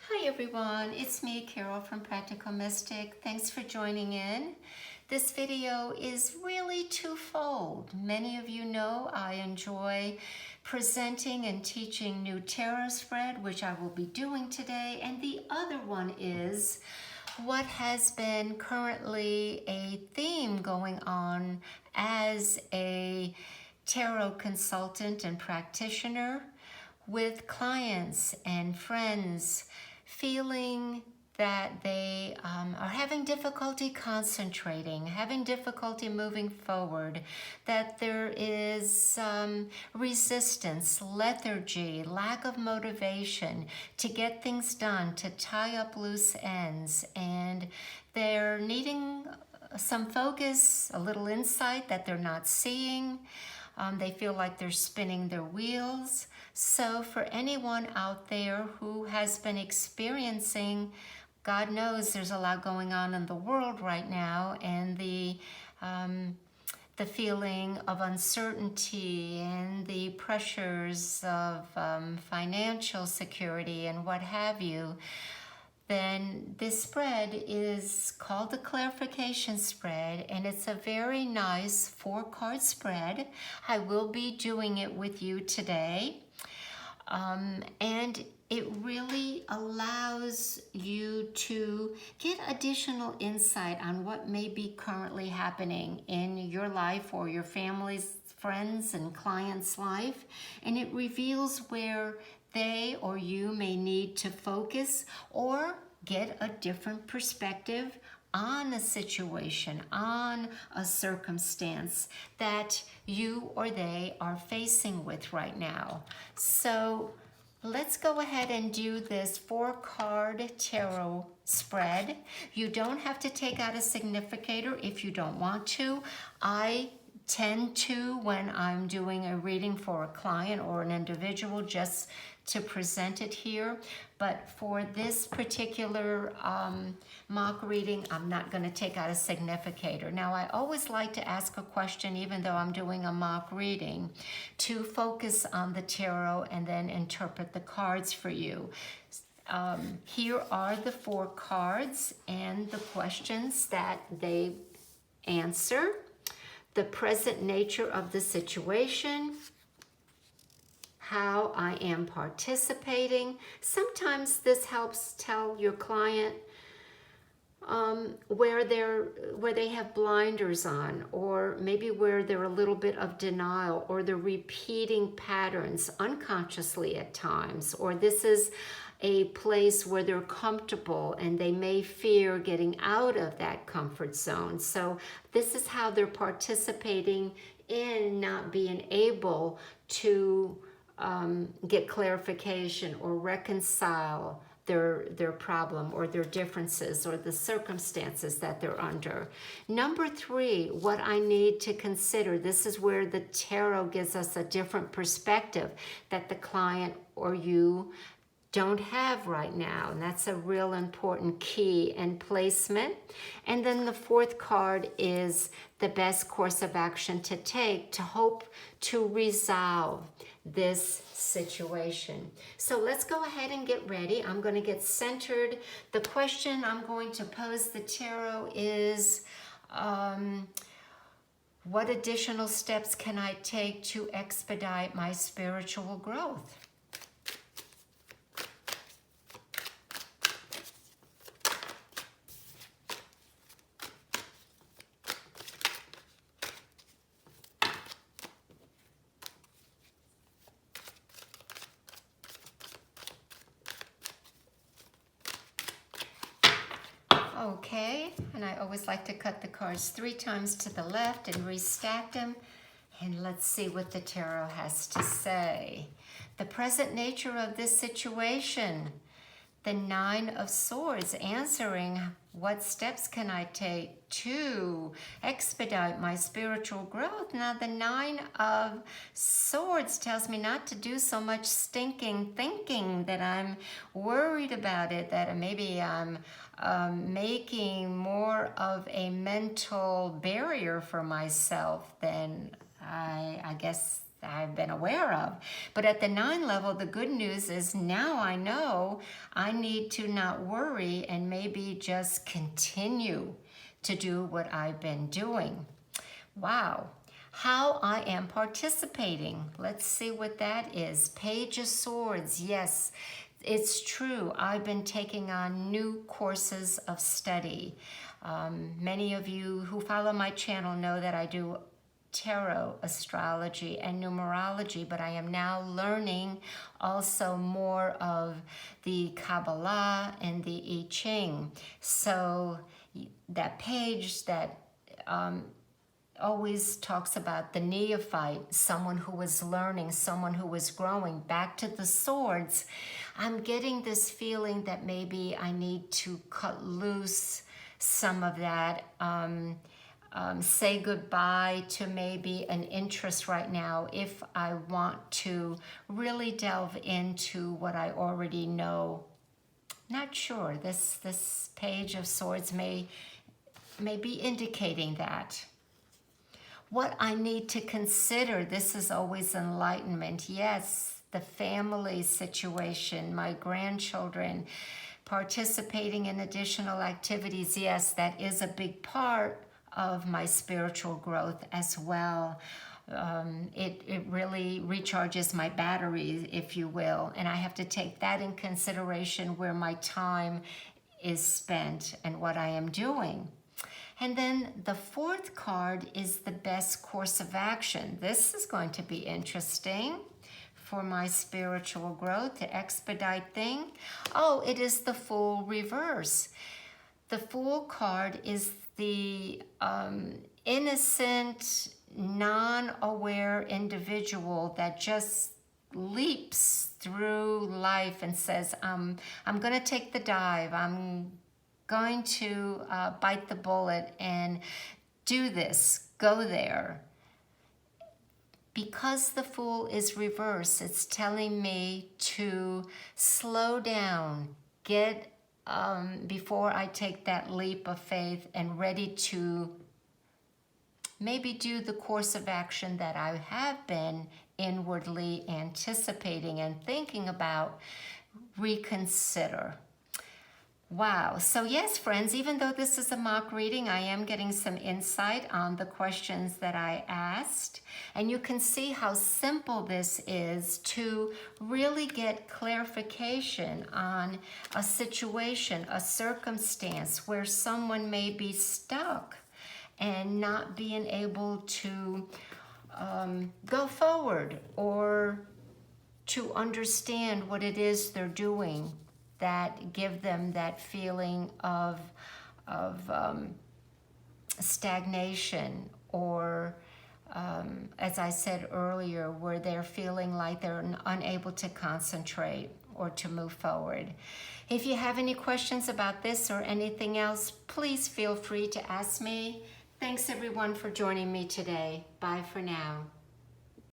Hi everyone, it's me, Carol from Practical Mystic. Thanks for joining in. This video is really twofold. Many of you know I enjoy presenting and teaching new tarot spread, which I will be doing today. And the other one is what has been currently a theme going on as a tarot consultant and practitioner with clients and friends feeling that they are having difficulty concentrating, having difficulty moving forward, that there is resistance, lethargy, lack of motivation to get things done, to tie up loose ends, and they're needing some focus, a little insight that they're not seeing. They feel like they're spinning their wheels. So for anyone out there who has been experiencing, God knows there's a lot going on in the world right now, and the feeling of uncertainty and the pressures of financial security and what have you, then this spread is called the clarification spread, and it's a very nice 4-card spread. I will be doing it with you today. And it really allows you to get additional insight on what may be currently happening in your life or your family's, friends, and clients' life. And it reveals where they or you may need to focus or get a different perspective on a situation, on a circumstance that you or they are facing with right now. So let's go ahead and do this 4-card tarot spread. You don't have to take out a significator if you don't want to. I tend to when I'm doing a reading for a client or an individual, just to present it here. But for this particular mock reading, I'm not going to take out a significator. Now, I always like to ask a question, even though I'm doing a mock reading, to focus on the tarot and then interpret the cards for you. Here are the 4 cards and the questions that they answer. The present nature of the situation, how I am participating. Sometimes this helps tell your client where they have blinders on, or maybe where they're a little bit of denial, or they're repeating patterns unconsciously at times, or this is a place where they're comfortable and they may fear getting out of that comfort zone. So this is how they're participating in not being able to get clarification or reconcile their problem or their differences or the circumstances that they're under. Number 3, what I need to consider. This is where the tarot gives us a different perspective that the client or you don't have right now, and that's a real important key and placement. And then the 4th card is the best course of action to take to hope to resolve this situation. So let's go ahead and get ready. I'm going to get centered. The question I'm going to pose the tarot is, what additional steps can I take to expedite my spiritual growth? Okay, and I always like to cut the cards 3 times to the left and restack them. And let's see what the tarot has to say. The present nature of this situation. The 9 of Swords, answering what steps can I take to expedite my spiritual growth. Now the 9 of Swords tells me not to do so much stinking thinking, that I'm worried about it, that maybe I'm making more of a mental barrier for myself than I guess I've been aware of. But at the 9 level, the good news is now I know I need to not worry and maybe just continue to do what I've been doing. Wow. How I am participating. Let's see what that is. Page of Swords. Yes, it's true. I've been taking on new courses of study. Many of you who follow my channel know that I do tarot, astrology, and numerology, but I am now learning also more of the Kabbalah and the I Ching. So that page that always talks about the neophyte, someone who was learning, someone who was growing, back to the swords, I'm getting this feeling that maybe I need to cut loose some of that, say goodbye to maybe an interest right now if I want to really delve into what I already know. Not sure. This page of swords may be indicating that. What I need to consider, this is always enlightenment. Yes, the family situation, my grandchildren, participating in additional activities. Yes, that is a big part of my spiritual growth as well. It really recharges my batteries, if you will, and I have to take that in consideration where my time is spent and what I am doing. And then the 4th card is the best course of action. This is going to be interesting for my spiritual growth, to expedite things. Oh, it is the Fool reverse. The Fool card is the innocent, non-aware individual that just leaps through life and says, I'm going to take the dive. I'm going to bite the bullet and do this, go there. Because the Fool is reverse, it's telling me to slow down, get before I take that leap of faith and ready to maybe do the course of action that I have been inwardly anticipating and thinking about, reconsider. Wow. So yes, friends, even though this is a mock reading, I am getting some insight on the questions that I asked. And you can see how simple this is to really get clarification on a situation, a circumstance where someone may be stuck and not being able to go forward or to understand what it is they're doing that give them that feeling of stagnation, or as I said earlier, where they're feeling like they're unable to concentrate or to move forward. If you have any questions about this or anything else, please feel free to ask me. Thanks everyone for joining me today. Bye for now.